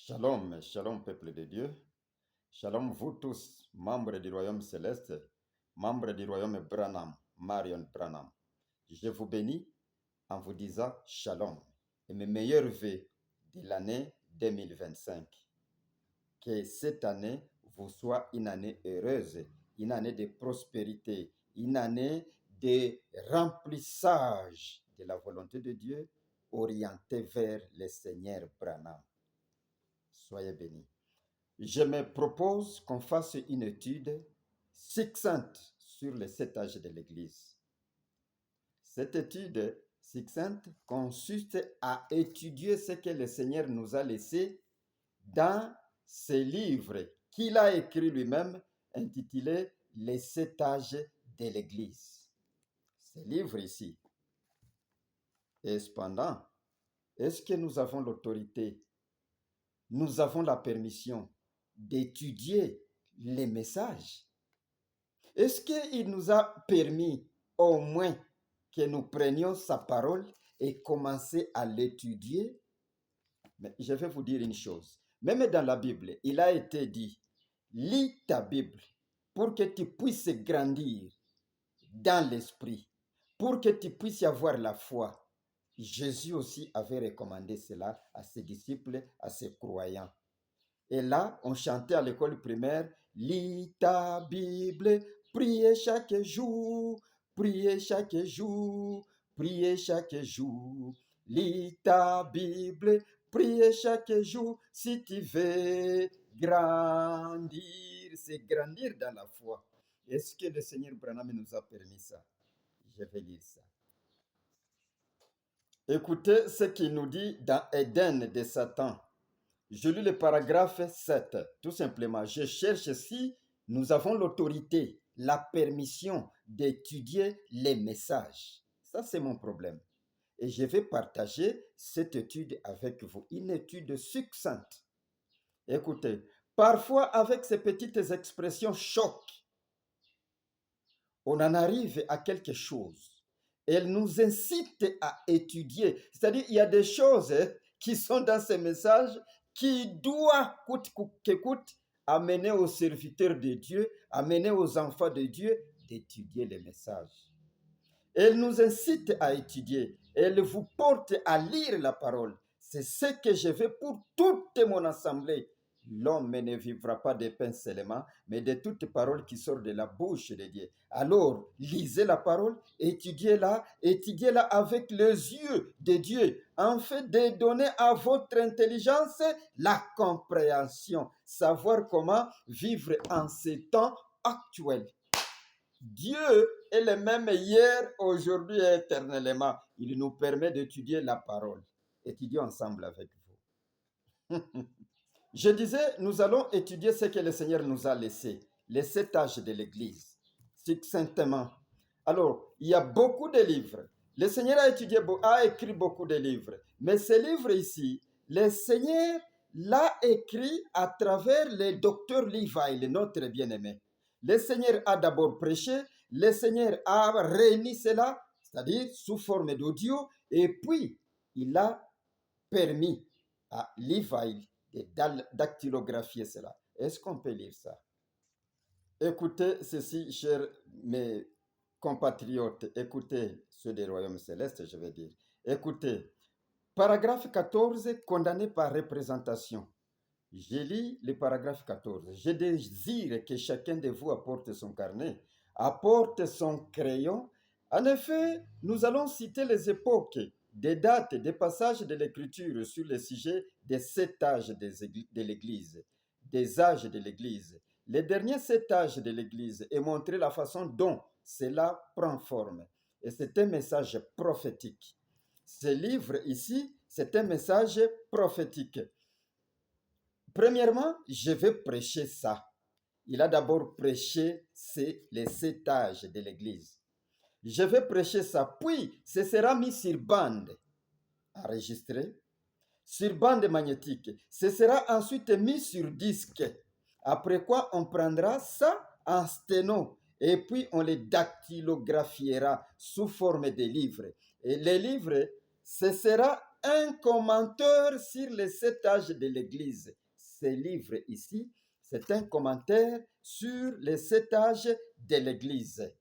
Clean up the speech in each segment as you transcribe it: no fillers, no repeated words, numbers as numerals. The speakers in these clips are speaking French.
Shalom, shalom peuple de Dieu. Shalom vous tous, membres du royaume céleste, membres du royaume Branham, Marion Branham. Je vous bénis en vous disant shalom et mes meilleurs vœux de l'année 2025. Que cette année vous soit une année heureuse, une année de prospérité, une année de remplissage de la volonté de Dieu orientée vers le Seigneur Branham. Soyez bénis. Je me propose qu'on fasse une étude succincte sur les 7 âges de l'Église. Cette étude succincte consiste à étudier ce que le Seigneur nous a laissé dans ses livres qu'il a écrit lui-même, intitulé Les 7 âges de l'Église. Ces livres ici. Et cependant, est-ce que nous avons l'autorité, nous avons la permission d'étudier les messages? Est-ce qu'il nous a permis au moins que nous prenions sa parole et commencer à l'étudier? Mais je vais vous dire une chose. Même dans la Bible, il a été dit, lis ta Bible pour que tu puisses grandir dans l'esprit, pour que tu puisses avoir la foi. Jésus aussi avait recommandé cela à ses disciples, à ses croyants. Et là, on chantait à l'école primaire, lis ta Bible, priez chaque jour, priez chaque jour, priez chaque jour. Lis ta Bible, priez chaque jour, si tu veux grandir. C'est grandir dans la foi. Est-ce que le Seigneur Branham nous a permis ça? Je vais lire ça. Écoutez ce qu'il nous dit dans Éden de Satan. Je lis le paragraphe 7, tout simplement. Je cherche si nous avons l'autorité, la permission d'étudier les messages. Ça, c'est mon problème. Et je vais partager cette étude avec vous, une étude succincte. Écoutez, parfois avec ces petites expressions choc, on en arrive à quelque chose. Elle nous incite à étudier. C'est-à-dire, il y a des choses qui sont dans ces messages qui doit, coûte que coûte, amener aux serviteurs de Dieu, amener aux enfants de Dieu d'étudier les messages. Elle nous incite à étudier. Elle vous porte à lire la parole. C'est ce que je veux pour toute mon assemblée. L'homme ne vivra pas de pain seulement, mais de toute parole qui sort de la bouche de Dieu. Alors, lisez la parole, étudiez-la avec les yeux de Dieu, afin de donner à votre intelligence la compréhension, savoir comment vivre en ces temps actuels. Dieu est le même hier, aujourd'hui et éternellement. Il nous permet d'étudier la parole. Étudions ensemble avec vous. Je disais, nous allons étudier ce que le Seigneur nous a laissé, les 7 âges de l'Église, succinctement. Alors, il y a beaucoup de livres. Le Seigneur a écrit beaucoup de livres. Mais ces livres ici, le Seigneur l'a écrit à travers le docteur Levi, notre bien-aimé. Le Seigneur a d'abord prêché, le Seigneur a réuni cela, c'est-à-dire sous forme d'audio, et puis il a permis à Levi de dactylographier cela. Est-ce qu'on peut lire ça? Écoutez ceci, chers mes compatriotes, écoutez ceux des royaumes célestes, je vais dire. Écoutez, paragraphe 14, condamné par représentation. Je lis le paragraphe 14. Je désire que chacun de vous apporte son carnet, apporte son crayon. En effet, nous allons citer les époques, des dates, des passages de l'Écriture sur le sujet des 7 âges de l'Église, des âges de l'Église. Les derniers 7 âges de l'Église et montrer la façon dont cela prend forme. Et c'est un message prophétique. Ce livre ici, c'est un message prophétique. Premièrement, je vais prêcher ça. Il a d'abord prêché les 7 âges de l'Église. Je vais prêcher ça, puis ce sera mis sur bande, enregistré, sur bande magnétique. Ce sera ensuite mis sur disque. Après quoi, on prendra ça en sténo et puis on les dactylographiera sous forme de livres. Et les livres, ce sera un commentaire sur les 7 âges de l'Église. Ce livre ici, c'est un commentaire sur les 7 âges de l'Église.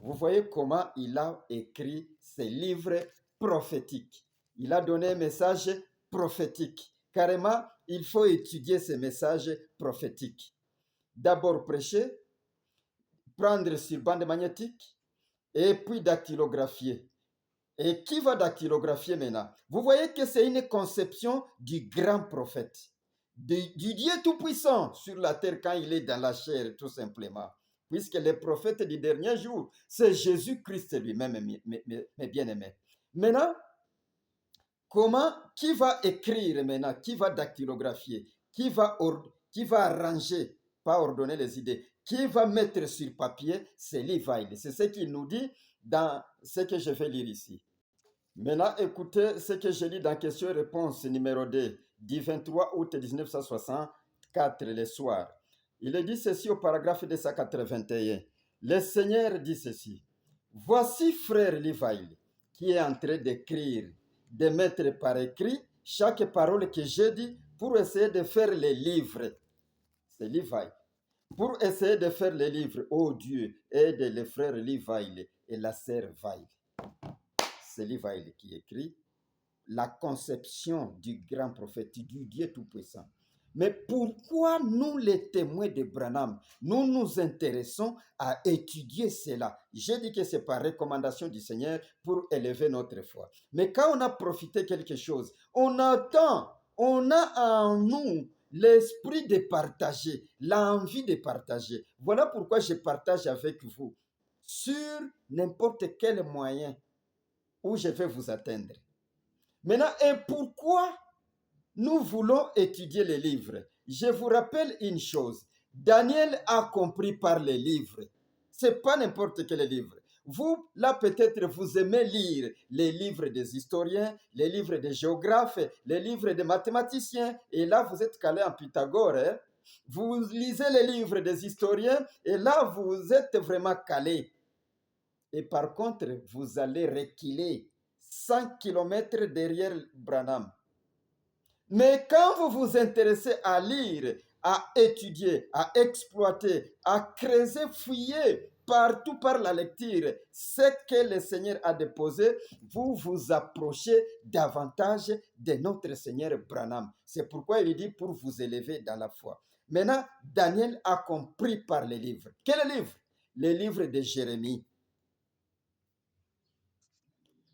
Vous voyez comment il a écrit ces livres prophétiques. Il a donné un message prophétique. Carrément, il faut étudier ces messages prophétiques. D'abord prêcher, prendre sur bande magnétique et puis dactylographier. Et qui va dactylographier maintenant? Vous voyez que c'est une conception du grand prophète, du Dieu Tout-Puissant sur la terre quand il est dans la chair, tout simplement. Puisque les prophètes du dernier jour, c'est Jésus-Christ lui-même, mes bien-aimés. Maintenant, qui va écrire maintenant? Qui va dactylographier? Qui va arranger, pas ordonner les idées? Qui va mettre sur papier? C'est Levi. C'est ce qu'il nous dit dans ce que je vais lire ici. Maintenant, écoutez ce que je lis dans question-réponse numéro 2 du 23 août 1964, le soir. Il est dit ceci au paragraphe 281. Le Seigneur dit ceci. Voici frère Levi qui est en train d'écrire, de mettre par écrit chaque parole que j'ai dit pour essayer de faire les livres. C'est Levi. Pour essayer de faire les livres, oh Dieu, aide les frères Levi et la sœur Vaille. C'est Levi qui écrit la conception du grand prophète, du Dieu Tout-Puissant. Mais pourquoi nous, les témoins de Branham, nous nous intéressons à étudier cela? J'ai dit que c'est par recommandation du Seigneur pour élever notre foi. Mais quand on a profité quelque chose, on a en nous l'esprit de partager, l'envie de partager. Voilà pourquoi je partage avec vous sur n'importe quel moyen où je vais vous atteindre. Maintenant, et pourquoi nous voulons étudier les livres? Je vous rappelle une chose. Daniel a compris par les livres. Ce n'est pas n'importe quel livre. Vous, là, peut-être, vous aimez lire les livres des historiens, les livres des géographes, les livres des mathématiciens. Et là, vous êtes calé en Pythagore. Hein? Vous lisez les livres des historiens et là, vous êtes vraiment calé. Et par contre, vous allez reculer 100 km derrière Branham. Mais quand vous vous intéressez à lire, à étudier, à exploiter, à creuser, fouiller partout par la lecture ce que le Seigneur a déposé, vous vous approchez davantage de notre Seigneur Branham. C'est pourquoi il dit pour vous élever dans la foi. Maintenant, Daniel a compris par les livres. Quel livre? Les livres de Jérémie.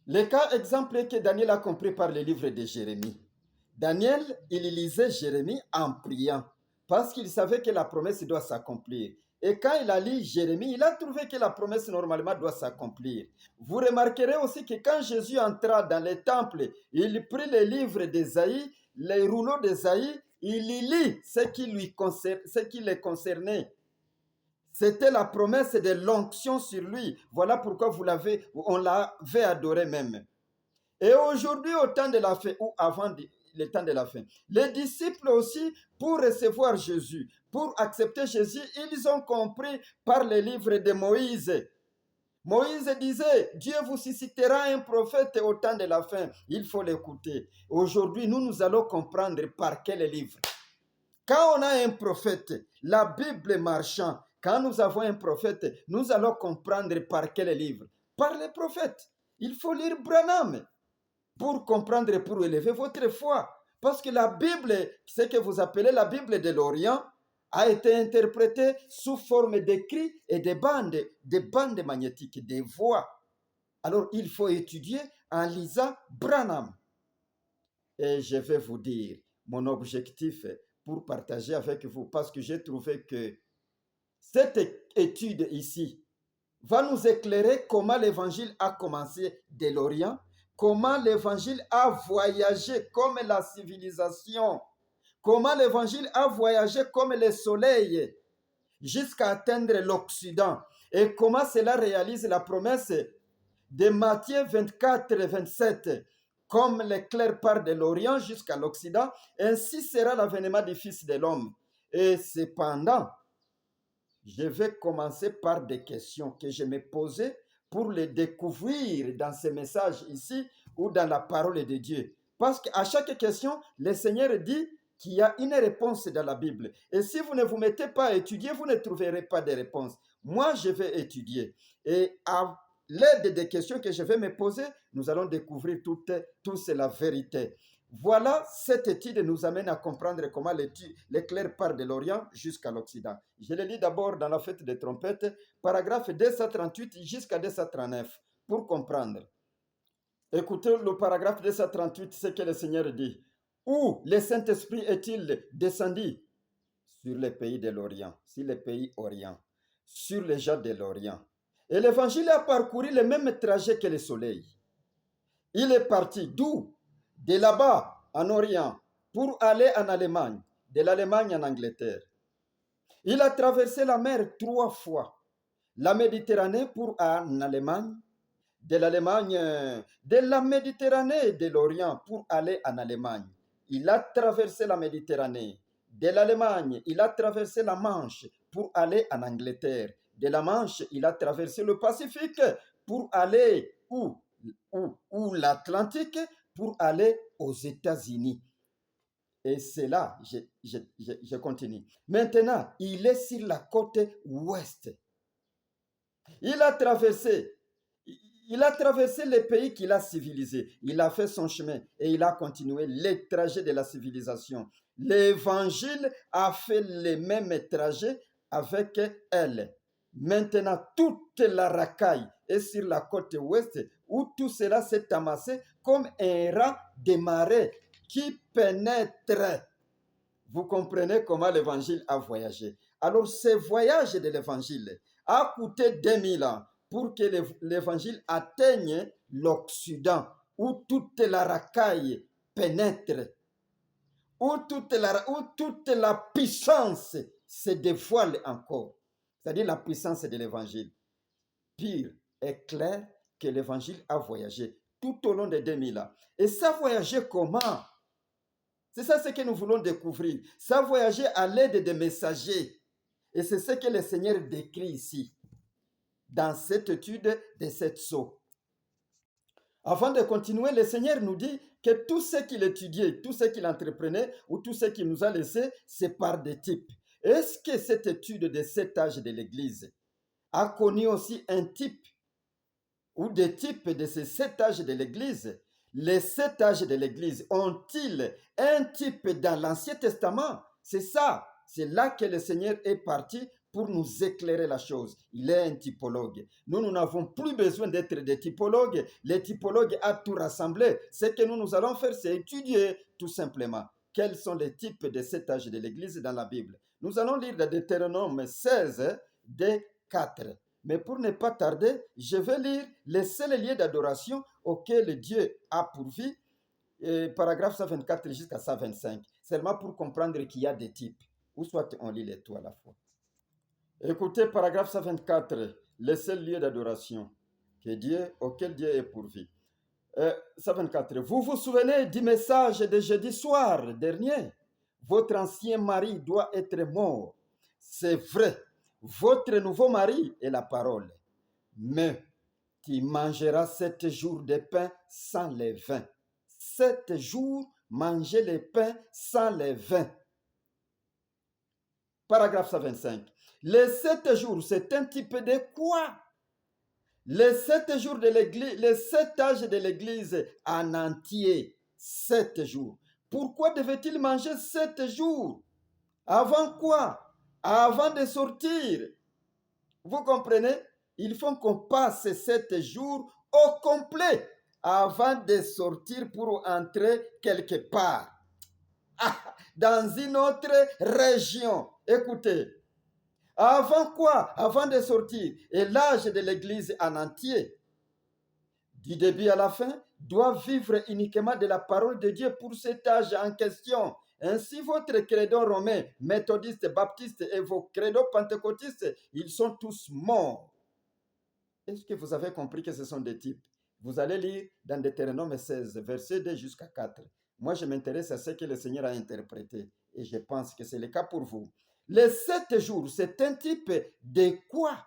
Le cas exemple est que Daniel a compris par les livres de Jérémie. Daniel, il lisait Jérémie en priant parce qu'il savait que la promesse doit s'accomplir. Et quand il a lu Jérémie, il a trouvé que la promesse normalement doit s'accomplir. Vous remarquerez aussi que quand Jésus entra dans le temple, il prit les livres d'Ésaïe, les rouleaux d'Ésaïe, il y lit ce qui les concernait. C'était la promesse de l'onction sur lui. Voilà pourquoi on l'avait adoré même. Et aujourd'hui, au temps de la fin, ou avant le temps de la fin, les disciples aussi, pour recevoir Jésus, pour accepter Jésus, ils ont compris par les livres de Moïse. Moïse disait, Dieu vous suscitera un prophète au temps de la fin. Il faut l'écouter. Aujourd'hui, nous allons comprendre par quel livre. Quand on a un prophète, la Bible marchant, quand nous avons un prophète, nous allons comprendre par quel livre? Par les prophètes. Il faut lire Branham pour comprendre et pour élever votre foi. Parce que la Bible, ce que vous appelez la Bible de l'Orient, a été interprétée sous forme d'écrits et de bandes magnétiques, des voix. Alors, il faut étudier en lisant Branham. Et je vais vous dire mon objectif pour partager avec vous, parce que j'ai trouvé que cette étude ici va nous éclairer comment l'évangile a commencé de l'Orient, comment l'évangile a voyagé comme la civilisation, comment l'évangile a voyagé comme le soleil jusqu'à atteindre l'Occident, et comment cela réalise la promesse de Matthieu 24 et 27. Comme l'éclair part de l'Orient jusqu'à l'Occident, ainsi sera l'avènement du Fils de l'homme. Et cependant, je vais commencer par des questions que je me posais pour les découvrir dans ces messages ici, ou dans la parole de Dieu. Parce qu'à chaque question, le Seigneur dit qu'il y a une réponse dans la Bible. Et si vous ne vous mettez pas à étudier, vous ne trouverez pas de réponse. Moi, je vais étudier. Et à l'aide des questions que je vais me poser, nous allons découvrir toute la vérité. Voilà, cette étude nous amène à comprendre comment l'éclair part de l'Orient jusqu'à l'Occident. Je le lis d'abord dans la fête des trompettes, paragraphe 238 jusqu'à 239, pour comprendre. Écoutez le paragraphe 238, ce que le Seigneur dit. Où le Saint-Esprit est-il descendu? Sur les pays de l'Orient, sur les pays Orient, sur les gens de l'Orient. Et l'Évangile a parcouru le même trajet que le soleil. Il est parti d'où? De là-bas, en Orient, pour aller en Allemagne, de l'Allemagne en Angleterre. Il a traversé la mer 3 fois. La Méditerranée pour en Allemagne, de l'Allemagne, de la Méditerranée et de l'Orient pour aller en Allemagne. Il a traversé la Méditerranée. De l'Allemagne, il a traversé la Manche pour aller en Angleterre. De la Manche, il a traversé le Pacifique pour aller où l'Atlantique pour aller aux États-Unis. Et c'est là, je continue. Maintenant, il est sur la côte ouest. Il a traversé les pays qu'il a civilisés. Il a fait son chemin et il a continué les trajets de la civilisation. L'Évangile a fait les mêmes trajets avec elle. Maintenant, toute la racaille est sur la côte ouest où tout cela s'est amassé comme un raz de marée qui pénètre. Vous comprenez comment l'Évangile a voyagé. Alors, ce voyage de l'Évangile a coûté 2000 ans pour que l'Évangile atteigne l'Occident, où toute la racaille pénètre, où toute la puissance se dévoile encore. C'est-à-dire la puissance de l'Évangile. Pire et clair que l'Évangile a voyagé tout au long des 2000 ans. Et ça a voyagé comment? C'est ça ce que nous voulons découvrir. Ça a voyagé à l'aide des messagers. Et c'est ce que le Seigneur décrit ici, dans cette étude de cette sceau. Avant de continuer, le Seigneur nous dit que tout ce qu'il étudiait, tout ce qu'il entreprenait ou tout ce qu'il nous a laissé, c'est par des types. Est-ce que cette étude de cet âge de l'Église a connu aussi un type ou des types de ces 7 âges de l'Église? Les 7 âges de l'Église ont-ils un type dans l'Ancien Testament? C'est ça, c'est là que le Seigneur est parti pour nous éclairer la chose. Il est un typologue. Nous n'avons plus besoin d'être des typologues. Les typologues ont tout rassemblé. Ce que nous allons faire, c'est étudier tout simplement quels sont les types de 7 âges de l'Église dans la Bible. Nous allons lire dans Deutéronome 16, des 4. Mais pour ne pas tarder, je vais lire les seuls lieux d'adoration auxquels Dieu a pourvu, paragraphe 124 jusqu'à 125, seulement pour comprendre qu'il y a des types, ou soit on lit les tout à la fois. Écoutez, paragraphe 124, les seuls lieux d'adoration auxquels Dieu est pourvu. 124, vous vous souvenez du message de jeudi soir dernier? Votre ancien mari doit être mort. C'est vrai. Votre nouveau mari est la parole. Mais tu mangeras 7 jours de pain sans levain. 7 jours, manger le pain sans levain. Paragraphe 125. Les 7 jours, c'est un type de quoi? Les 7 jours de l'église, les 7 âges de l'église en entier. 7 jours. Pourquoi devait-il manger 7 jours? Avant quoi? Avant de sortir. Vous comprenez? Il faut qu'on passe 7 jours au complet avant de sortir pour entrer quelque part. Dans une autre région. Écoutez. Avant quoi? Avant de sortir. Et l'âge de l'Église en entier, du début à la fin, doit vivre uniquement de la parole de Dieu pour cet âge en question. Ainsi, votre credo romain, méthodiste, baptiste et vos credos pentecôtistes, ils sont tous morts. Est-ce que vous avez compris que ce sont des types? Vous allez lire dans Deutéronome 16, verset 2 jusqu'à 4. Moi, je m'intéresse à ce que le Seigneur a interprété et je pense que c'est le cas pour vous. Les 7 jours, c'est un type de quoi?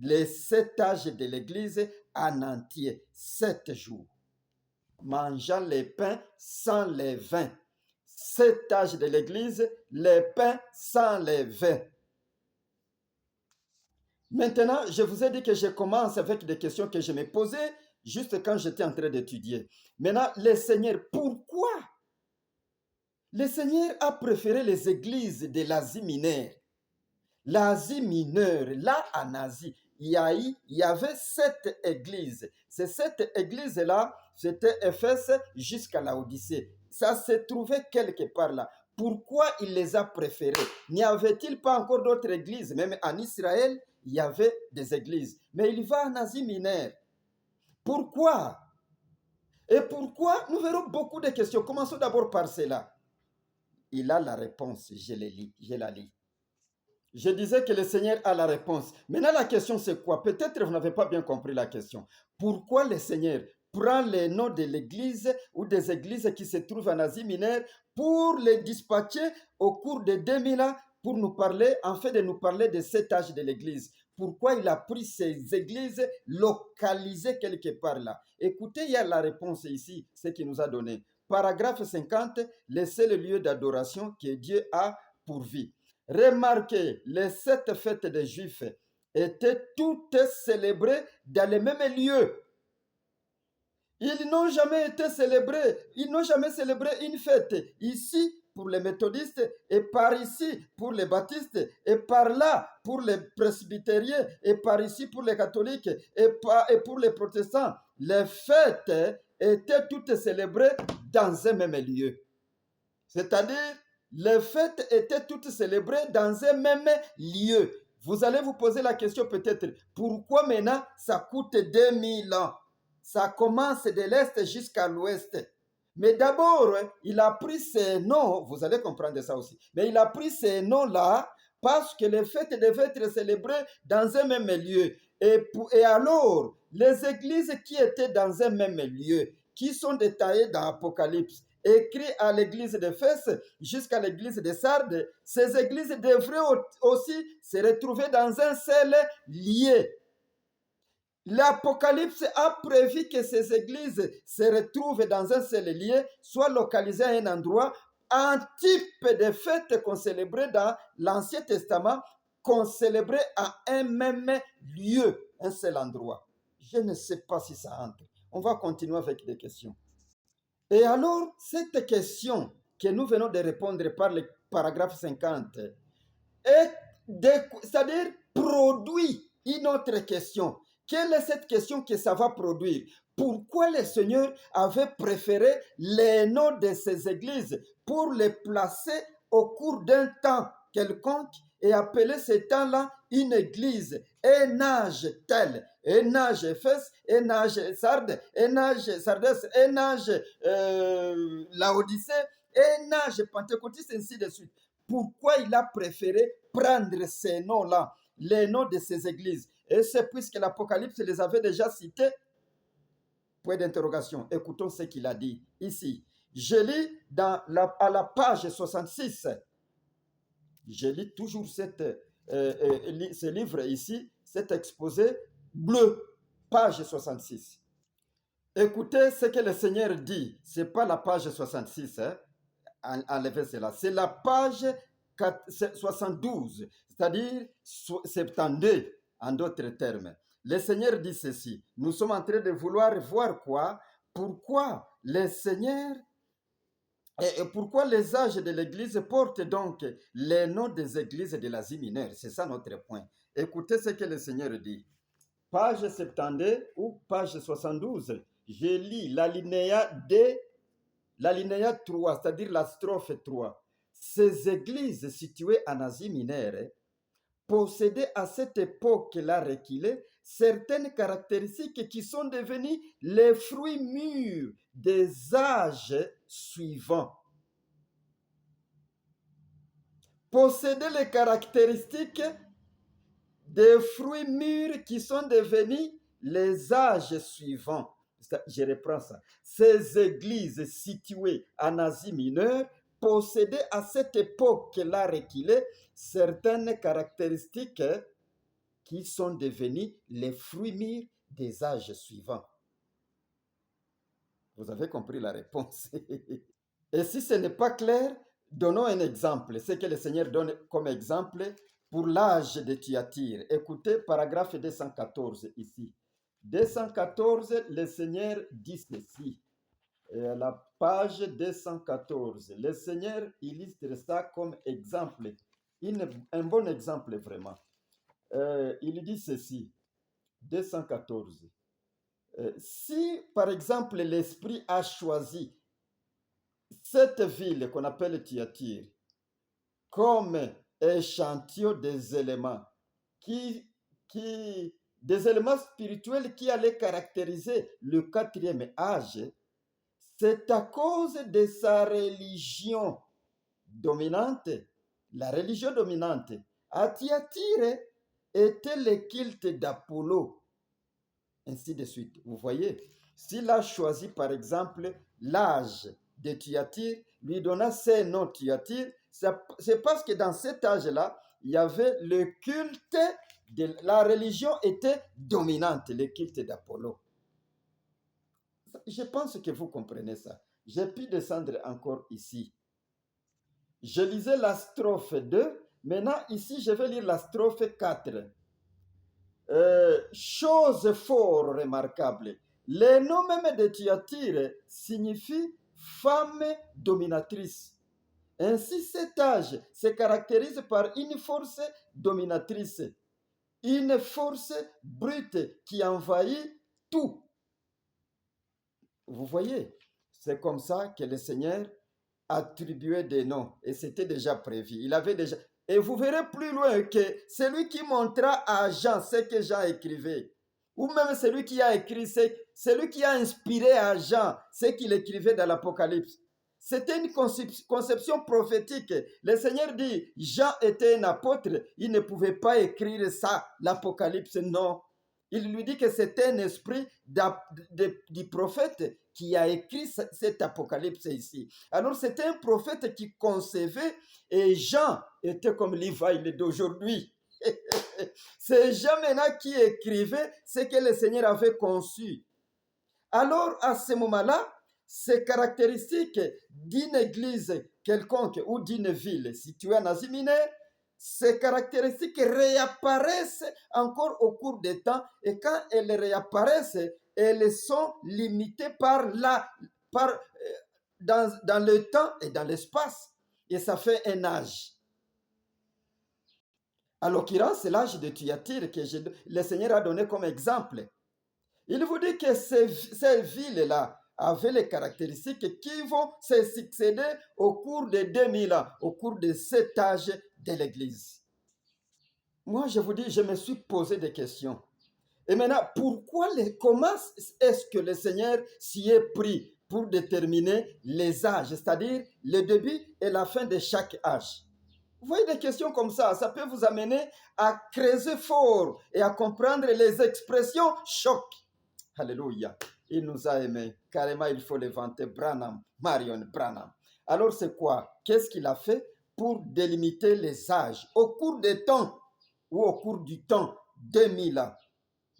Les 7 âges de l'Église en entier. 7 jours. mangeant les pains sans levain. Cet âge de l'Église, les pains sans levain. Maintenant, je vous ai dit que je commence avec des questions que je me posais juste quand j'étais en train d'étudier. Maintenant, le Seigneur, pourquoi le Seigneur a préféré les églises de l'Asie mineure? L'Asie mineure, là en Asie, il y avait 7 églises. Ces 7 églises-là, c'était Éphèse jusqu'à l'Odyssée. Ça se trouvait quelque part là. Pourquoi il les a préférées? N'y avait-il pas encore d'autres églises? Même en Israël, il y avait des églises. Mais il va en Asie mineure. Pourquoi? Et pourquoi? Nous verrons beaucoup de questions. Commençons d'abord par cela. Il a la réponse, je la lis. Je disais que le Seigneur a la réponse. Maintenant, la question, c'est quoi? Peut-être que vous n'avez pas bien compris la question. Pourquoi le Seigneur prend les noms de l'église ou des églises qui se trouvent en Asie mineure pour les dispatcher au cours de 2000 ans pour nous parler, en fait de nous parler de cet âge de l'église? Pourquoi il a pris ces églises localisées quelque part là? Écoutez, il y a la réponse ici, ce qu'il nous a donné. Paragraphe 50, le seul lieu d'adoration que Dieu a pourvu. Remarquez, les 7 fêtes des Juifs étaient toutes célébrées dans les mêmes lieux. Ils n'ont jamais été célébrés, ils n'ont jamais célébré une fête ici pour les méthodistes et par ici pour les baptistes et par là pour les presbytériens et par ici pour les catholiques et pour les protestants. Les fêtes étaient toutes célébrées dans un même lieu. C'est-à-dire, les fêtes étaient toutes célébrées dans un même lieu. Vous allez vous poser la question peut-être, pourquoi maintenant ça coûte 2000 ans? Ça commence de l'Est jusqu'à l'Ouest. Mais d'abord, il a pris ces noms, vous allez comprendre ça aussi, mais il a pris ces noms-là parce que les fêtes devaient être célébrées dans un même lieu. Et alors, les églises qui étaient dans un même lieu, qui sont détaillées dans l'Apocalypse, écrit à l'église d'Éphèse jusqu'à l'église de Sardes, ces églises devraient aussi se retrouver dans un seul lieu. L'Apocalypse a prévu que ces églises se retrouvent dans un seul lieu, soit localisées à un endroit, un type de fête qu'on célébrait dans l'Ancien Testament, qu'on célébrait à un même lieu, un seul endroit. Je ne sais pas si ça entre. On va continuer avec des questions. Et alors, cette question que nous venons de répondre par le paragraphe 50 c'est-à-dire produit une autre question. Quelle est cette question que ça va produire? Pourquoi le Seigneur avait préféré les noms de ces églises pour les placer au cours d'un temps quelconque et appeler ce temps-là une église, un âge tel, un âge Éphèse, un âge Sardes, un âge Sardes, un âge Laodicée, un âge Pentecôtiste, ainsi de suite? Pourquoi il a préféré prendre ces noms-là, les noms de ces églises? Et c'est puisque l'Apocalypse les avait déjà cités. Point d'interrogation. Écoutons ce qu'il a dit ici. Je lis à la page 66. Je lis toujours ce livre ici, cet exposé bleu, page 66. Écoutez ce que le Seigneur dit. Ce n'est pas la page 66, hein? Enlevez cela. C'est la page 72, c'est-à-dire 72 en d'autres termes. Le Seigneur dit ceci. Nous sommes en train de vouloir voir quoi? Pourquoi le Seigneur et pourquoi les âges de l'Église portent donc les noms des églises de l'Asie mineure? C'est ça notre point. Écoutez ce que le Seigneur dit. Page 72 ou page 72. Je lis l'alinéa 3, c'est-à-dire la strophe 3. Ces églises situées en Asie mineure possédaient à cette époque-là reculée certaines caractéristiques qui sont devenues les fruits mûrs des âges suivants. Possédaient les caractéristiques des fruits mûrs qui sont devenus les âges suivants. Je reprends ça. Ces églises situées en Asie mineure possédaient à cette époque-là reculée certaines caractéristiques qui sont devenues les fruits mûrs des âges suivants. Vous avez compris la réponse. Et si ce n'est pas clair, donnons un exemple. Ce que le Seigneur donne comme exemple pour l'âge de Thyatire. Écoutez, paragraphe 214 ici. 214, le Seigneur dit ceci. Et à la page 214, le Seigneur illustre ça comme exemple. Un bon exemple vraiment. Il dit ceci, 214. Si, par exemple, l'Esprit a choisi cette ville qu'on appelle Thyatire comme échantillon des éléments des éléments spirituels qui allaient caractériser le quatrième âge, c'est à cause de sa religion dominante. La religion dominante à Thyatire était le culte d'Apollo, ainsi de suite. Vous voyez, s'il a choisi par exemple l'âge de Thyatire, lui donna ce nom Thyatire, c'est parce que dans cet âge-là, il y avait le culte, la religion était dominante, le culte d'Apollo. Je pense que vous comprenez ça. J'ai pu descendre encore ici. Je lisais la strophe 2, maintenant ici je vais lire la strophe 4. Chose fort remarquable, le nom même de Thyatire signifie femme dominatrice. Ainsi, cet âge se caractérise par une force dominatrice, une force brute qui envahit tout. Vous voyez, c'est comme ça que le Seigneur attribuait des noms et c'était déjà prévu. Il avait déjà. Et vous verrez plus loin que celui qui montra à Jean ce que Jean écrivait, ou même celui qui a écrit, celui qui a inspiré à Jean ce qu'il écrivait dans l'Apocalypse. C'était une conception prophétique. Le Seigneur dit, Jean était un apôtre, il ne pouvait pas écrire ça, l'Apocalypse, non. Il lui dit que c'était un esprit du prophète qui a écrit cet apocalypse ici. Alors c'était un prophète qui concevait et Jean était comme l'évangile d'aujourd'hui. C'est Jean maintenant qui écrivait ce que le Seigneur avait conçu. Alors à ce moment-là, ces caractéristiques d'une église quelconque ou d'une ville située en Asie mineure, ces caractéristiques réapparaissent encore au cours des temps et quand elles réapparaissent, elles sont limitées dans le temps et dans l'espace et ça fait un âge. À l'occurrence, c'est l'âge de Thyatire que le Seigneur a donné comme exemple. Il vous dit que ces villes-là avaient les caractéristiques qui vont se succéder au cours de 2000 ans, au cours de cet âge de l'Église. Moi, je vous dis, je me suis posé des questions. Et maintenant, comment est-ce que le Seigneur s'y est pris pour déterminer les âges, c'est-à-dire le début et la fin de chaque âge? Vous voyez des questions comme ça peut vous amener à creuser fort et à comprendre les expressions choc. Alléluia. Il nous a aimés. Carrément, il faut les vanter. Branham, Marion Branham. Alors, c'est quoi? Qu'est-ce qu'il a fait pour délimiter les âges au cours des temps ou au cours du temps 2000 ans?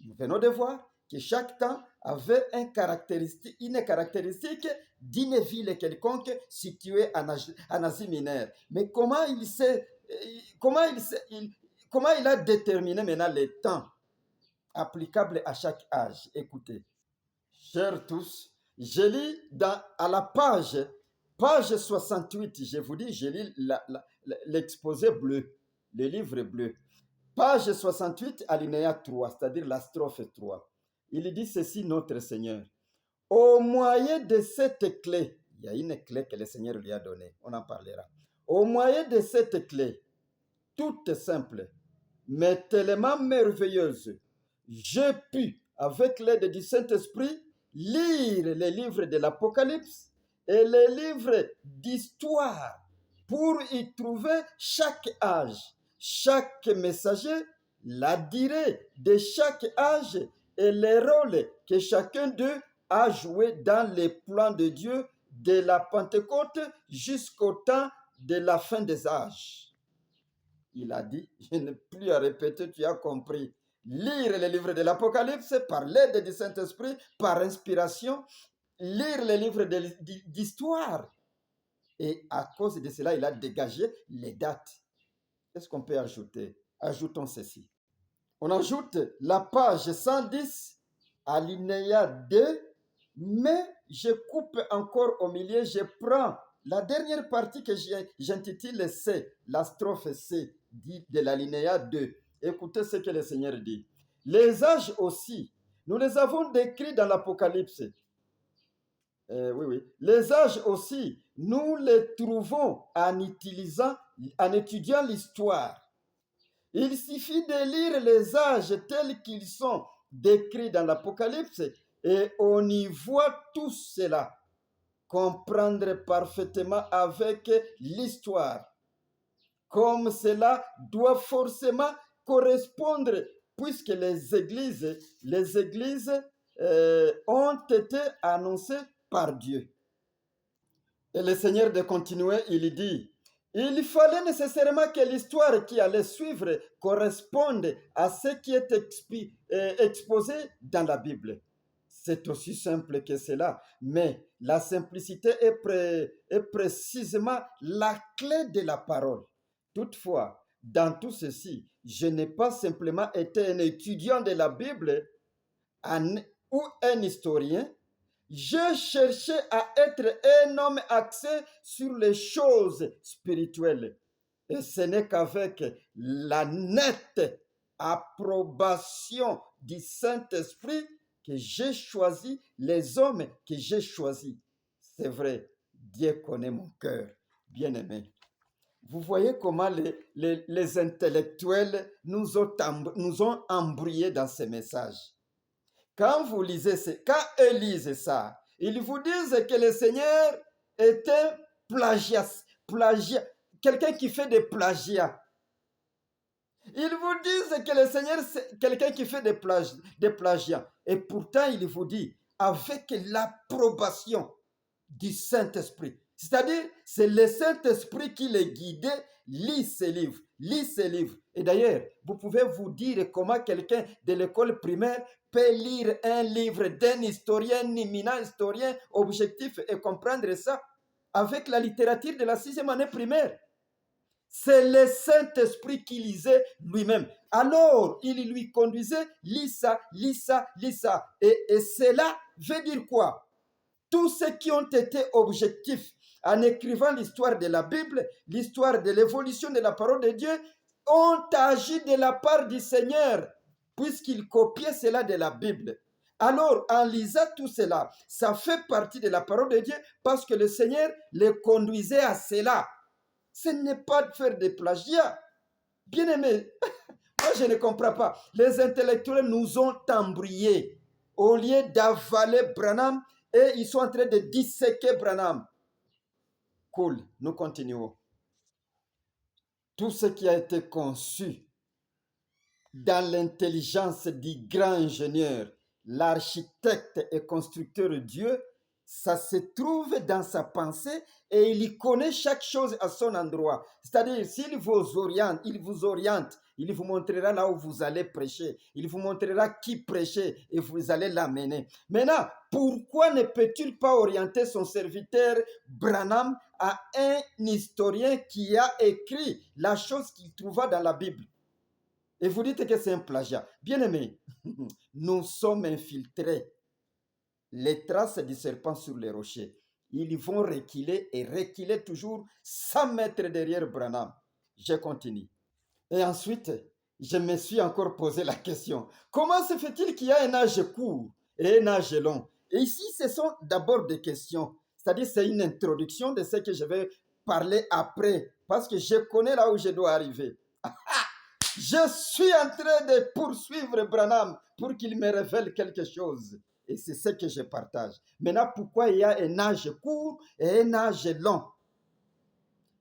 Nous venons de voir que chaque temps avait une caractéristique d'une ville quelconque située en Asie mineure. Mais comment il a déterminé maintenant les temps applicables à chaque âge? Écoutez, chers tous, je lis à la page 68, je vous dis, je lis l'exposé bleu, le livre bleu. Page 68, alinéa 3, c'est-à-dire la strophe 3. Il dit ceci, notre Seigneur. Au moyen de cette clé, il y a une clé que le Seigneur lui a donnée, on en parlera. Au moyen de cette clé, toute simple, mais tellement merveilleuse, j'ai pu, avec l'aide du Saint-Esprit, lire les livres de l'Apocalypse et les livres d'histoire pour y trouver chaque âge, chaque messager, la durée de chaque âge et les rôles que chacun d'eux a joué dans les plans de Dieu de la Pentecôte jusqu'au temps de la fin des âges. Il a dit, je n'ai plus à répéter, tu as compris. Lire les livres de l'Apocalypse par l'aide du Saint-Esprit, par inspiration, lire les livres d'histoire. Et à cause de cela, il a dégagé les dates. Qu'est-ce qu'on peut ajouter? Ajoutons ceci. On ajoute la page 110, alinéa 2, mais je coupe encore au milieu, je prends la dernière partie que j'intitule C, la strophe C de l'alinéa 2. Écoutez ce que le Seigneur dit. Les âges aussi, nous les avons décrits dans l'Apocalypse. Oui. Les âges aussi, nous les trouvons en étudiant l'histoire. Il suffit de lire les âges tels qu'ils sont décrits dans l'Apocalypse et on y voit tout cela. Comprendre parfaitement avec l'histoire. Comme cela doit forcément correspondre puisque les églises ont été annoncées par Dieu. Et le Seigneur de continuer, il dit, il fallait nécessairement que l'histoire qui allait suivre corresponde à ce qui est exposé dans la Bible. C'est aussi simple que cela, mais la simplicité est précisément la clé de la parole. Toutefois, dans tout ceci, je n'ai pas simplement été un étudiant de la Bible ou un historien. Je cherchais à être un homme axé sur les choses spirituelles. Et ce n'est qu'avec la nette approbation du Saint-Esprit que j'ai choisi les hommes que j'ai choisis. C'est vrai, Dieu connaît mon cœur, bien-aimé. Vous voyez comment les intellectuels nous ont embrouillés dans ces messages. Quand vous lisez, quand eux lisent ça, ils vous disent que le Seigneur était plagiat, quelqu'un qui fait des plagiats. Ils vous disent que le Seigneur, c'est quelqu'un qui fait des plagiats. Et pourtant, il vous dit, avec l'approbation du Saint-Esprit. C'est-à-dire, c'est le Saint-Esprit qui les guidait, lit ces livres. Et d'ailleurs, vous pouvez vous dire comment quelqu'un de l'école primaire peut lire un livre d'un historien, un éminent historien objectif et comprendre ça avec la littérature de la 6e année primaire. C'est le Saint-Esprit qui lisait lui-même. Alors, il lui conduisait, lis ça. Et cela veut dire quoi? Tous ceux qui ont été objectifs en écrivant l'histoire de la Bible, l'histoire de l'évolution de la parole de Dieu, ont agi de la part du Seigneur, puisqu'ils copiaient cela de la Bible. Alors, en lisant tout cela, ça fait partie de la parole de Dieu, parce que le Seigneur les conduisait à cela. Ce n'est pas de faire des plagiats. Bien-aimés, moi je ne comprends pas. Les intellectuels nous ont embrouillés. Au lieu d'avaler Branham, et ils sont en train de disséquer Branham. Cool, nous continuons. Tout ce qui a été conçu dans l'intelligence du grand ingénieur, l'architecte et constructeur Dieu, ça se trouve dans sa pensée et il y connaît chaque chose à son endroit. C'est-à-dire, s'il vous oriente, il vous montrera là où vous allez prêcher. Il vous montrera qui prêcher et vous allez l'amener. Maintenant, pourquoi ne peut-il pas orienter son serviteur Branham à un historien qui a écrit la chose qu'il trouva dans la Bible? Et vous dites que c'est un plagiat. Bien-aimés, nous sommes infiltrés. Les traces du serpent sur les rochers. Ils vont reculer toujours 100 mètres derrière Branham. Je continue. Et ensuite, je me suis encore posé la question. Comment se fait-il qu'il y a un âge court et un âge long? Et ici, ce sont d'abord des questions. C'est-à-dire, c'est une introduction de ce que je vais parler après. Parce que je connais là où je dois arriver. Je suis en train de poursuivre Branham pour qu'il me révèle quelque chose. Et c'est ce que je partage. Maintenant, pourquoi il y a un âge court et un âge long?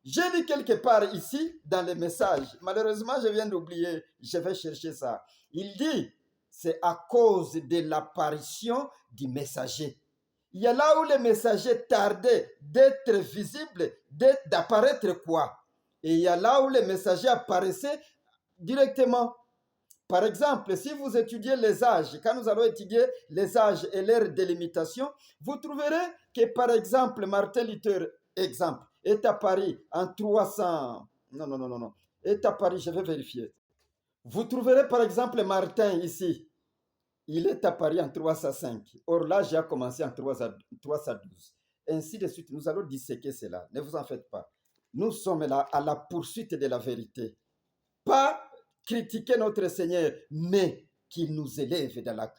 J'ai lu quelque part ici dans les messages. Malheureusement, je viens d'oublier. Je vais chercher ça. Il dit, c'est à cause de l'apparition du messager. Il y a là où le messager tardait d'être visible, d'apparaître quoi? Et il y a là où le messager apparaissait directement. Par exemple, si vous étudiez les âges, quand nous allons étudier les âges et leur délimitation, vous trouverez que, par exemple, Martin Luther, exemple, est à Paris en 300... Non, est à Paris, je vais vérifier. Vous trouverez, par exemple, Martin ici. Il est à Paris en 305. Or, l'âge a commencé en 312. Ainsi de suite, nous allons disséquer cela. Ne vous en faites pas. Nous sommes là à la poursuite de la vérité. Pas critiquer notre Seigneur, mais qu'il nous élève dans la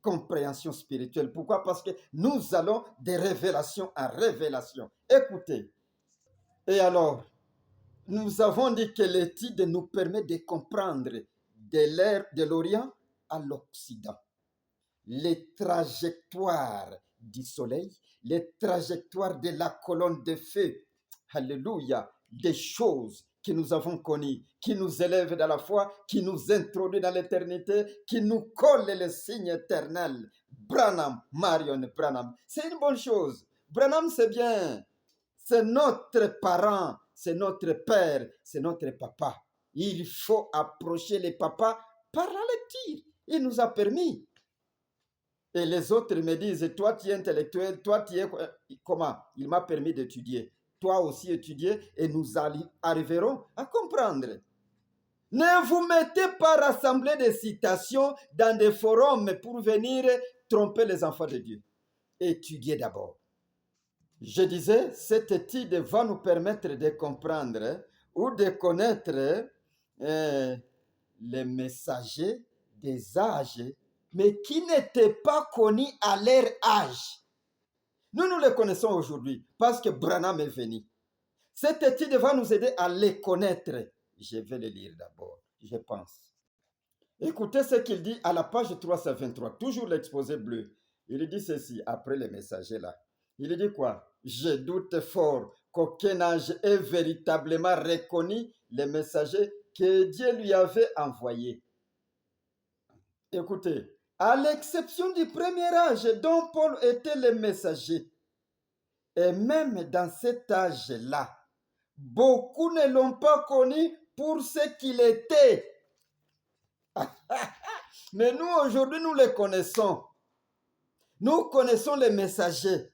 compréhension spirituelle. Pourquoi? Parce que nous allons de révélation en révélation. Écoutez. Et alors, nous avons dit que l'étude nous permet de comprendre de l'ère de l'Orient à l'Occident les trajectoires du soleil, les trajectoires de la colonne de feu. Alléluia, des choses que nous avons connues, qui nous élèvent dans la foi, qui nous introduisent dans l'éternité, qui nous collent les signes éternels. Branham, Marion Branham, c'est une bonne chose. Branham, c'est bien. C'est notre parent, c'est notre père, c'est notre papa. Il faut approcher les papas par la lecture. Il nous a permis. Et les autres me disent, toi tu es intellectuel, toi tu es... Comment? Il m'a permis d'étudier. Toi aussi étudier et nous arriverons à comprendre. Ne vous mettez pas à rassembler des citations dans des forums pour venir tromper les enfants de Dieu. Étudiez d'abord. Je disais, cette étude va nous permettre de comprendre ou de connaître les messagers des âges, mais qui n'étaient pas connus à leur âge. Nous les connaissons aujourd'hui parce que Branham est venu. Cette étude va nous aider à les connaître. Je vais le lire d'abord, je pense. Écoutez ce qu'il dit à la page 323, toujours l'exposé bleu. Il dit ceci, après les messagers là. Il dit quoi? Je doute fort qu'aucun âge ait véritablement reconnu les messagers que Dieu lui avait envoyés. Écoutez, à l'exception du premier âge dont Paul était le messager, et même dans cet âge-là, beaucoup ne l'ont pas connu pour ce qu'il était. Mais nous, aujourd'hui, nous les connaissons. Nous connaissons les messagers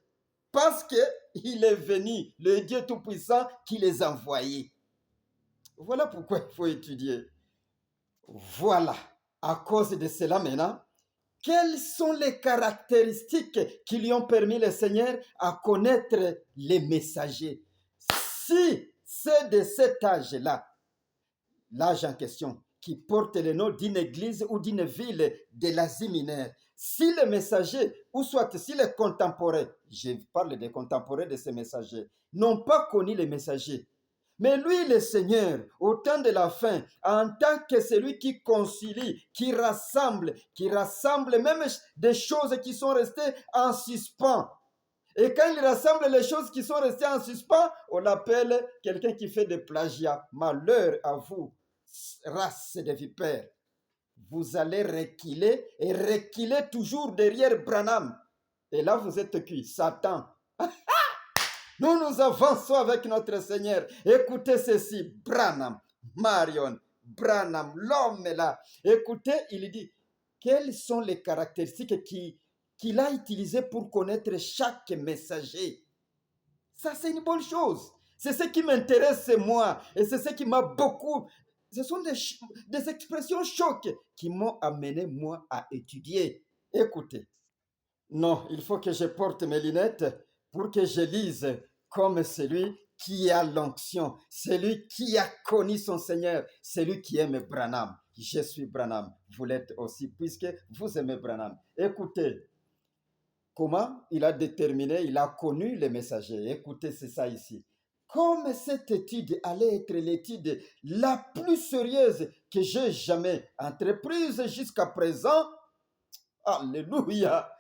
parce qu'il est venu, le Dieu Tout-Puissant, qui les a envoyés. Voilà pourquoi il faut étudier. Voilà, à cause de cela maintenant, quelles sont les caractéristiques qui lui ont permis le Seigneur à connaître les messagers? Si c'est de cet âge-là, l'âge en question, qui porte le nom d'une église ou d'une ville de l'Asie mineure, si les messagers, ou soit si les contemporains, je parle des contemporains de ces messagers, n'ont pas connu les messagers, mais lui, le Seigneur, au temps de la fin, en tant que celui qui concilie, qui rassemble même des choses qui sont restées en suspens. Et quand il rassemble les choses qui sont restées en suspens, on l'appelle quelqu'un qui fait des plagiats. Malheur à vous, race de vipères. Vous allez reculer et reculer toujours derrière Branham. Et là, vous êtes qui? Satan. Nous avançons avec notre Seigneur. Écoutez ceci, Branham, Marion, Branham, l'homme est là. Écoutez, il dit, quelles sont les caractéristiques qu'il a utilisées pour connaître chaque messager? Ça, c'est une bonne chose. C'est ce qui m'intéresse, moi. Et c'est ce qui m'a beaucoup... Ce sont des expressions chocs qui m'ont amené, moi, à étudier. Écoutez. Non, il faut que je porte mes lunettes pour que je lise comme celui qui a l'onction, celui qui a connu son Seigneur, celui qui aime Branham. Je suis Branham, vous l'êtes aussi, puisque vous aimez Branham. Écoutez, comment il a déterminé, il a connu les messagers. Écoutez, c'est ça ici. Comme cette étude allait être l'étude la plus sérieuse que j'ai jamais entreprise jusqu'à présent, alléluia,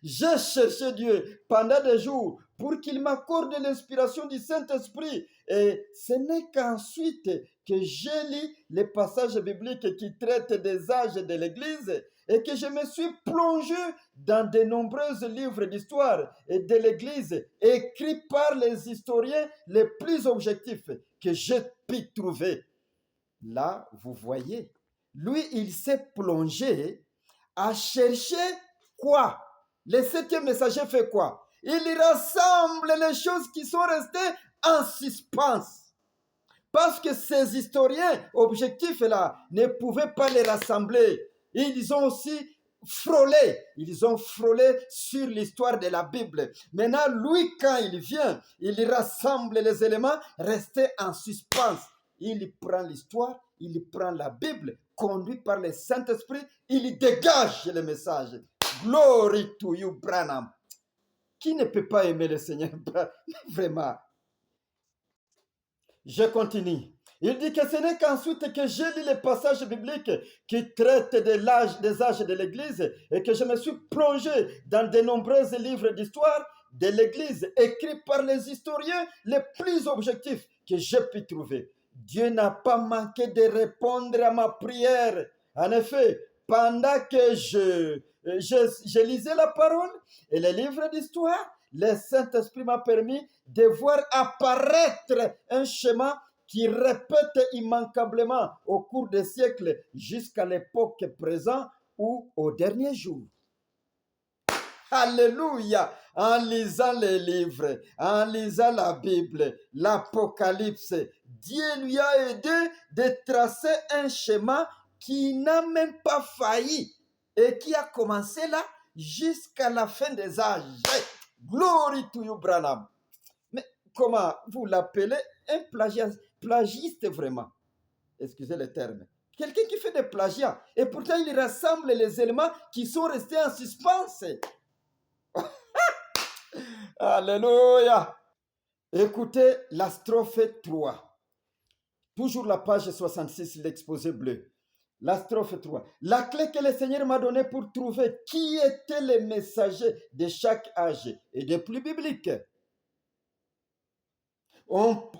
j'ai cherché Dieu pendant des jours pour qu'il m'accorde l'inspiration du Saint-Esprit. Et ce n'est qu'ensuite que j'ai lu les passages bibliques qui traitent des âges de l'Église et que je me suis plongé dans de nombreux livres d'histoire et de l'Église écrits par les historiens les plus objectifs que j'ai pu trouver. Là, vous voyez, lui, il s'est plongé à chercher quoi? Le 7e messager fait quoi? Il rassemble les choses qui sont restées en suspens. Parce que ces historiens objectifs-là ne pouvaient pas les rassembler. Ils ont aussi ils ont frôlé sur l'histoire de la Bible. Maintenant, lui, quand il vient, il rassemble les éléments restés en suspens. Il prend l'histoire, il prend la Bible, conduit par le Saint-Esprit, il dégage le message. Glory to you, Branham. Qui ne peut pas aimer le Seigneur? Vraiment. Je continue. Il dit que ce n'est qu'ensuite que j'ai lu les passages bibliques qui traitent des âges de l'Église et que je me suis plongé dans de nombreux livres d'histoire de l'Église écrits par les historiens les plus objectifs que j'ai pu trouver. Dieu n'a pas manqué de répondre à ma prière. En effet, pendant que je lisais la parole et les livres d'histoire, le Saint-Esprit m'a permis de voir apparaître un schéma qui répète immanquablement au cours des siècles jusqu'à l'époque présente ou au dernier jour. Alléluia! En lisant les livres, en lisant la Bible, l'Apocalypse, Dieu lui a aidé de tracer un schéma qui n'a même pas failli et qui a commencé là jusqu'à la fin des âges. Glory to you, Branham. Mais comment vous l'appelez? Un plagiste vraiment. Excusez le terme. Quelqu'un qui fait des plagiats. Et pourtant, il rassemble les éléments qui sont restés en suspens. Alléluia. Écoutez la strophe 3. Toujours la page 66, l'exposé bleu. La strophe 3. La clé que le Seigneur m'a donnée pour trouver qui étaient les messagers de chaque âge et des plus bibliques. On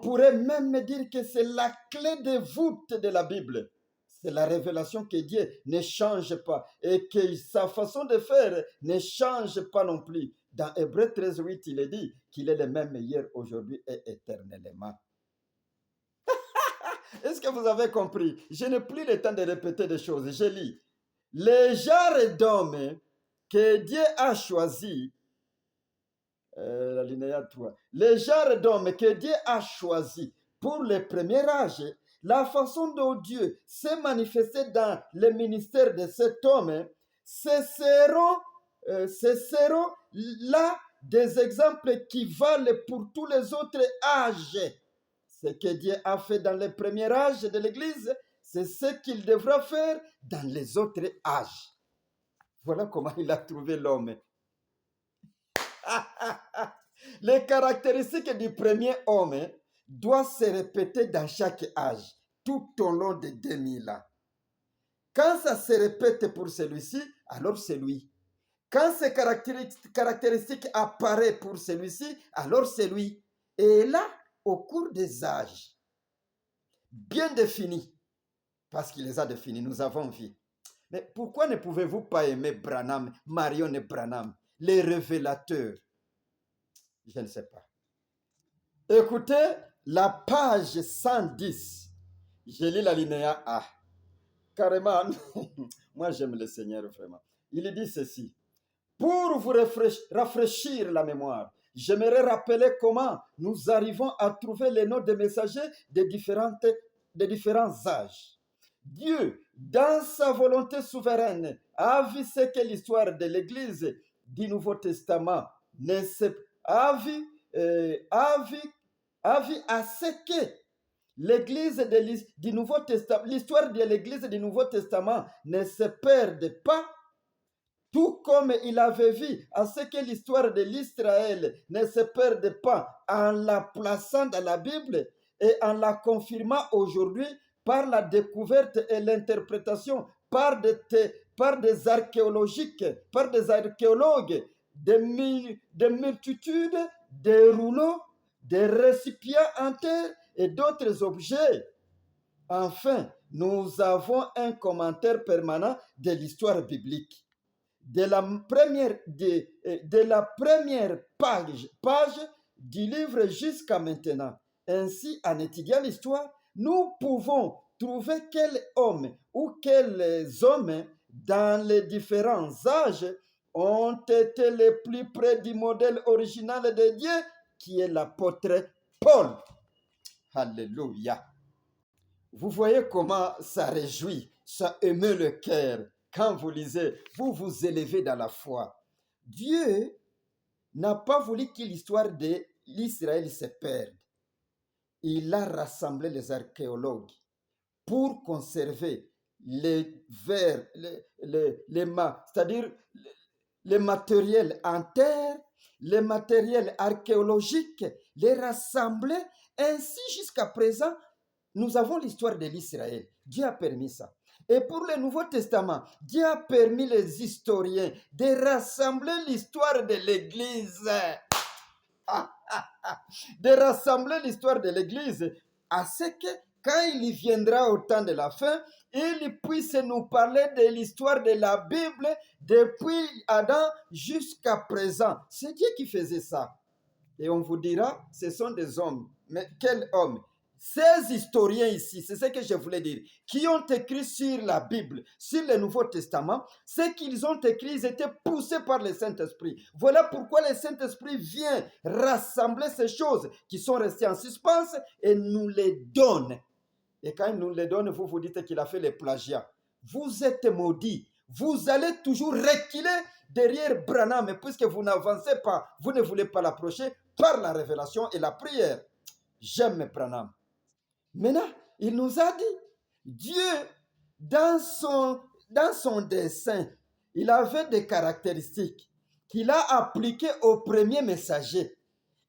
pourrait même dire que c'est la clé de voûte de la Bible. C'est la révélation que Dieu ne change pas et que sa façon de faire ne change pas non plus. Dans Hébreux 13:8, il est dit qu'il est le même hier, aujourd'hui et éternellement. Est-ce que vous avez compris? Je n'ai plus le temps de répéter des choses. Je lis. Les genres d'hommes que Dieu a choisis, l'alinéa 3, les genres d'hommes que Dieu a choisis pour le premier âge, la façon dont Dieu s'est manifesté dans le ministère de cet homme, ce seront là des exemples qui valent pour tous les autres âges. Ce que Dieu a fait dans le premier âge de l'Église, c'est ce qu'il devra faire dans les autres âges. Voilà comment il a trouvé l'homme. Les caractéristiques du premier homme doivent se répéter dans chaque âge, tout au long de 2000 ans. Quand ça se répète pour celui-ci, alors c'est lui. Quand ces caractéristiques apparaissent pour celui-ci, alors c'est lui. Et là, au cours des âges, bien définis, parce qu'il les a définis, nous avons vu. Mais pourquoi ne pouvez-vous pas aimer Branham, Marion et Branham, les révélateurs? Je ne sais pas. Écoutez la page 110. Je lis l'alinéa A. Carrément, moi j'aime le Seigneur vraiment. Il dit ceci. Pour vous rafraîchir la mémoire, j'aimerais rappeler comment nous arrivons à trouver les noms des messagers des différents âges. Dieu, dans sa volonté souveraine, a vu ce que l'histoire de l'Église du Nouveau Testament a vu à ce que l'Église du Nouveau Testament, l'histoire de l'Église du Nouveau Testament ne se perde pas, tout comme il avait vu à ce que l'histoire de l'Israël ne se perde pas en la plaçant dans la Bible et en la confirmant aujourd'hui par la découverte et l'interprétation par des archéologues, des multitudes de rouleaux, des récipients en terre et d'autres objets. Enfin, nous avons un commentaire permanent de l'histoire biblique. De la première page du livre jusqu'à maintenant. Ainsi, en étudiant l'histoire, nous pouvons trouver quel homme ou quels hommes dans les différents âges ont été les plus près du modèle original de Dieu, qui est l'apôtre Paul. Alléluia. Vous voyez comment ça réjouit, ça émeut le cœur. Quand vous lisez, vous vous élevez dans la foi. Dieu n'a pas voulu que l'histoire de l'Israël se perde. Il a rassemblé les archéologues pour conserver les vers, c'est-à-dire les matériels en terre, les matériels archéologiques, les rassembler. Ainsi, jusqu'à présent, nous avons l'histoire de l'Israël. Dieu a permis ça. Et pour le Nouveau Testament, Dieu a permis les historiens de rassembler l'histoire de l'Église. De rassembler l'histoire de l'Église à ce que quand il viendra au temps de la fin, il puisse nous parler de l'histoire de la Bible depuis Adam jusqu'à présent. C'est Dieu qui faisait ça. Et on vous dira, ce sont des hommes. Mais quels hommes? Ces historiens ici, c'est ce que je voulais dire, qui ont écrit sur la Bible, sur le Nouveau Testament, ce qu'ils ont écrit, ils étaient poussés par le Saint-Esprit. Voilà pourquoi le Saint-Esprit vient rassembler ces choses qui sont restées en suspens et nous les donne. Et quand il nous les donne, vous vous dites qu'il a fait les plagiats. Vous êtes maudits. Vous allez toujours reculer derrière Branham, puisque vous n'avancez pas, vous ne voulez pas l'approcher par la révélation et la prière. J'aime Branham. Maintenant, il nous a dit, Dieu, dans son dessein, il avait des caractéristiques qu'il a appliquées au premier messager,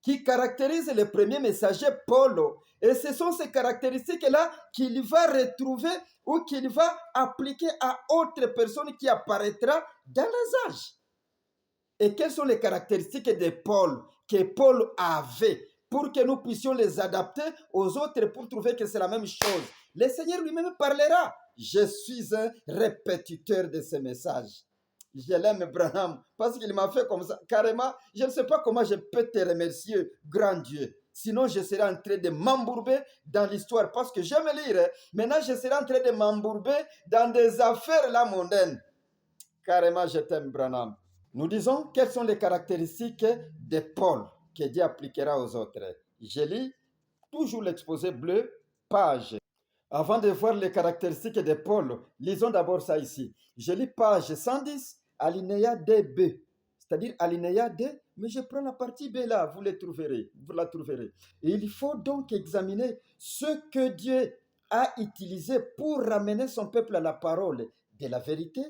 qui caractérisent le premier messager Paul. Et ce sont ces caractéristiques-là qu'il va retrouver ou qu'il va appliquer à autres personnes qui apparaîtra dans les âges. Et quelles sont les caractéristiques de Paul que Paul avait pour que nous puissions les adapter aux autres pour trouver que c'est la même chose? Le Seigneur lui-même parlera. Je suis un répétiteur de ces messages. Je l'aime, Branham, parce qu'il m'a fait comme ça. Carrément, je ne sais pas comment je peux te remercier, grand Dieu. Sinon, je serai en train de m'embourber dans l'histoire, parce que j'aime lire. Maintenant, je serai en train de m'embourber dans des affaires là mondaines. Carrément, je t'aime, Branham. Nous disons quelles sont les caractéristiques de Paul que Dieu appliquera aux autres. Je lis toujours l'exposé bleu, page. Avant de voir les caractéristiques de Paul, lisons d'abord ça ici. Je lis page 110, alinéa DB, c'est-à-dire alinéa D, mais je prends la partie B là, vous la trouverez. Et il faut donc examiner ce que Dieu a utilisé pour ramener son peuple à la parole de la vérité.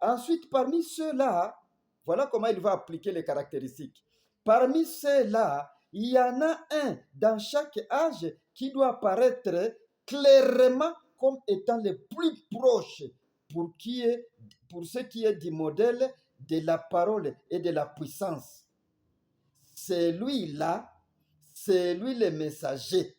Ensuite, parmi ceux-là, voilà comment il va appliquer les caractéristiques. Parmi ceux-là, il y en a un dans chaque âge qui doit apparaître clairement comme étant le plus proche pour ce qui est du modèle de la parole et de la puissance. C'est lui-là, c'est lui le messager.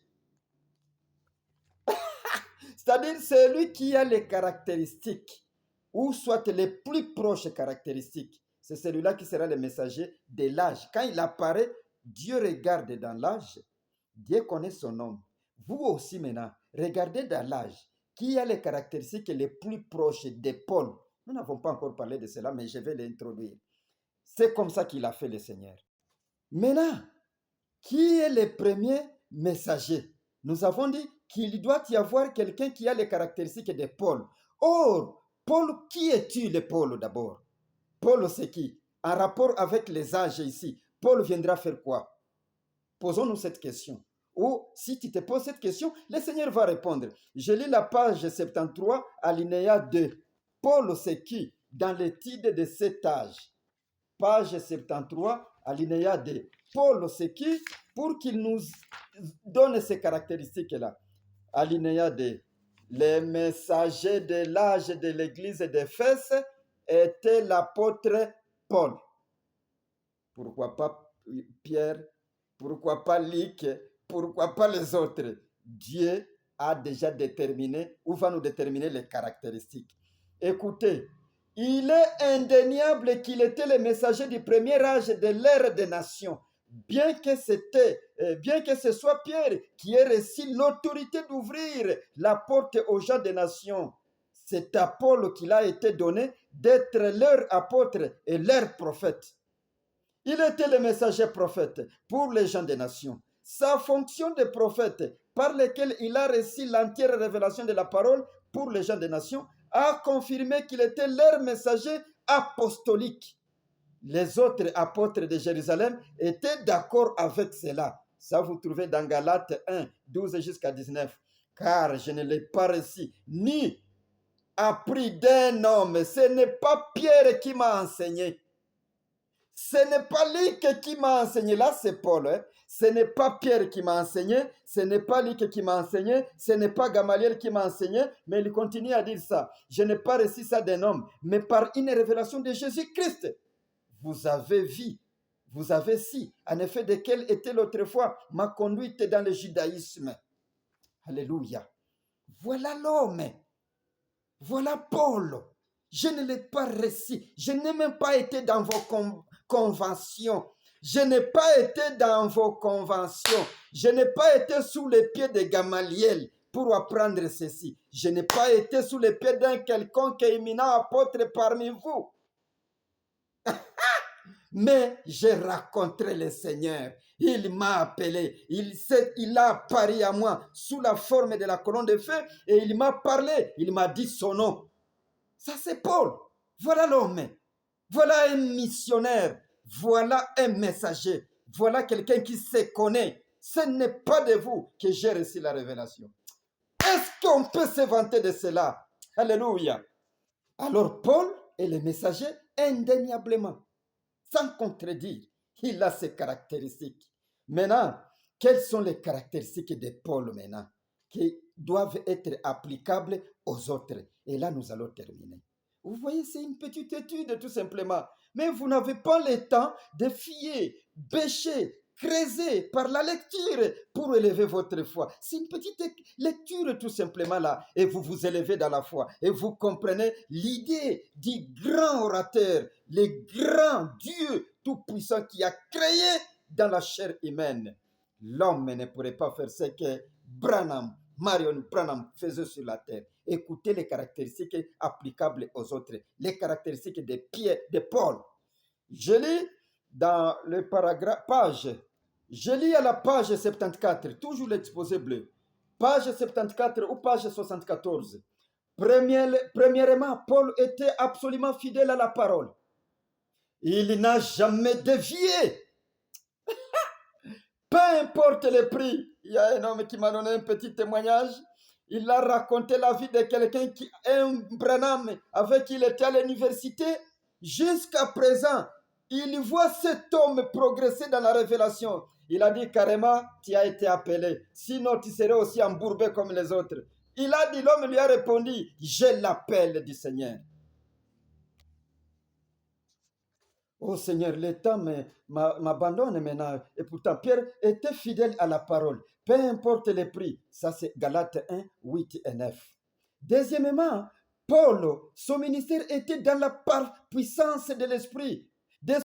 C'est-à-dire, c'est lui qui a les caractéristiques, ou soit les plus proches caractéristiques. C'est celui-là qui sera le messager de l'âge. Quand il apparaît, Dieu regarde dans l'âge. Dieu connaît son nom. Vous aussi maintenant, regardez dans l'âge. Qui a les caractéristiques les plus proches de Paul? Nous n'avons pas encore parlé de cela, mais je vais l'introduire. C'est comme ça qu'il a fait le Seigneur. Maintenant, qui est le premier messager? Nous avons dit qu'il doit y avoir quelqu'un qui a les caractéristiques de Paul. Or, Paul, qui es-tu le Paul d'abord? Paul, c'est qui? En rapport avec les âges ici, Paul viendra faire quoi? Posons-nous cette question. Ou si tu te poses cette question, le Seigneur va répondre. Je lis la page 73, alinéa 2. Paul, c'est qui dans l'étude de cet âge? Page 73, alinéa 2. Paul, c'est qui pour qu'il nous donne ces caractéristiques-là? Alinéa 2. Les messagers de l'âge de l'église d'Éphèse était l'apôtre Paul. Pourquoi pas Pierre? Pourquoi pas Luc? Pourquoi pas les autres? Dieu a déjà déterminé ou va nous déterminer les caractéristiques. Écoutez, il est indéniable qu'il était le messager du premier âge de l'ère des nations, bien que ce soit Pierre qui ait reçu l'autorité d'ouvrir la porte aux gens des nations, c'est à Paul qu'il a été donné d'être leur apôtre et leur prophète. Il était le messager prophète pour les gens des nations. Sa fonction de prophète, par laquelle il a reçu l'entière révélation de la parole pour les gens des nations, a confirmé qu'il était leur messager apostolique. Les autres apôtres de Jérusalem étaient d'accord avec cela. Ça, vous trouvez dans Galates 1, 12 jusqu'à 19. Car je ne l'ai pas reçu, ni appris d'un homme. Ce n'est pas Pierre qui m'a enseigné. Ce n'est pas Luc qui m'a enseigné. Là, c'est Paul. Hein? Ce n'est pas Pierre qui m'a enseigné. Ce n'est pas Luc qui m'a enseigné. Ce n'est pas Gamaliel qui m'a enseigné. Mais il continue à dire ça. Je n'ai pas reçu ça d'un homme, mais par une révélation de Jésus-Christ. Vous avez vu, vous avez su, en effet, de quelle était l'autrefois ma conduite dans le judaïsme. Alléluia. Voilà l'homme. Voilà Paul. Je ne l'ai pas reçu. Je n'ai même pas été dans vos conventions. Je n'ai pas été dans vos conventions. Je n'ai pas été sous les pieds de Gamaliel pour apprendre ceci. Je n'ai pas été sous les pieds d'un quelconque éminent apôtre parmi vous. Mais j'ai rencontré le Seigneur. Il m'a appelé. Il a apparu à moi sous la forme de la colonne de feu et il m'a parlé. Il m'a dit son nom. Ça, c'est Paul. Voilà l'homme. Voilà un missionnaire. Voilà un messager. Voilà quelqu'un qui se connaît. Ce n'est pas de vous que j'ai reçu la révélation. Est-ce qu'on peut se vanter de cela? Alléluia. Alors Paul est le messager indéniablement. Sans contredire, il a ses caractéristiques. Maintenant, quelles sont les caractéristiques de Paul maintenant qui doivent être applicables aux autres? Et là, nous allons terminer. Vous voyez, c'est une petite étude tout simplement. Mais vous n'avez pas le temps de fier, bêcher, creuser par la lecture pour élever votre foi. C'est une petite lecture tout simplement là. Et vous vous élevez dans la foi. Et vous comprenez l'idée du grand orateur, le grand Dieu tout-puissant qui a créé dans la chair humaine. L'homme ne pourrait pas faire ce que Marion Branham faisait sur la terre. Écoutez les caractéristiques applicables aux autres, les caractéristiques de Paul. Je lis dans le paragraphe, je lis à la page 74, toujours l'exposé bleu, page 74 ou page 74. Premièrement, Paul était absolument fidèle à la parole. Il n'a jamais dévié. Peu importe le prix. Il y a un homme qui m'a donné un petit témoignage. Il a raconté la vie de quelqu'un qui est un Branham avec qui il était à l'université. Jusqu'à présent, il voit cet homme progresser dans la révélation. Il a dit carrément, tu as été appelé. Sinon, tu serais aussi embourbé comme les autres. Il a dit, l'homme lui a répondu, j'ai l'appel du Seigneur. Oh Seigneur, le temps m'abandonne maintenant. Et pourtant, Pierre était fidèle à la parole. Peu importe les prix. Ça, c'est Galates 1, 8 et 9. Deuxièmement, Paul, son ministère était dans la puissance de l'esprit.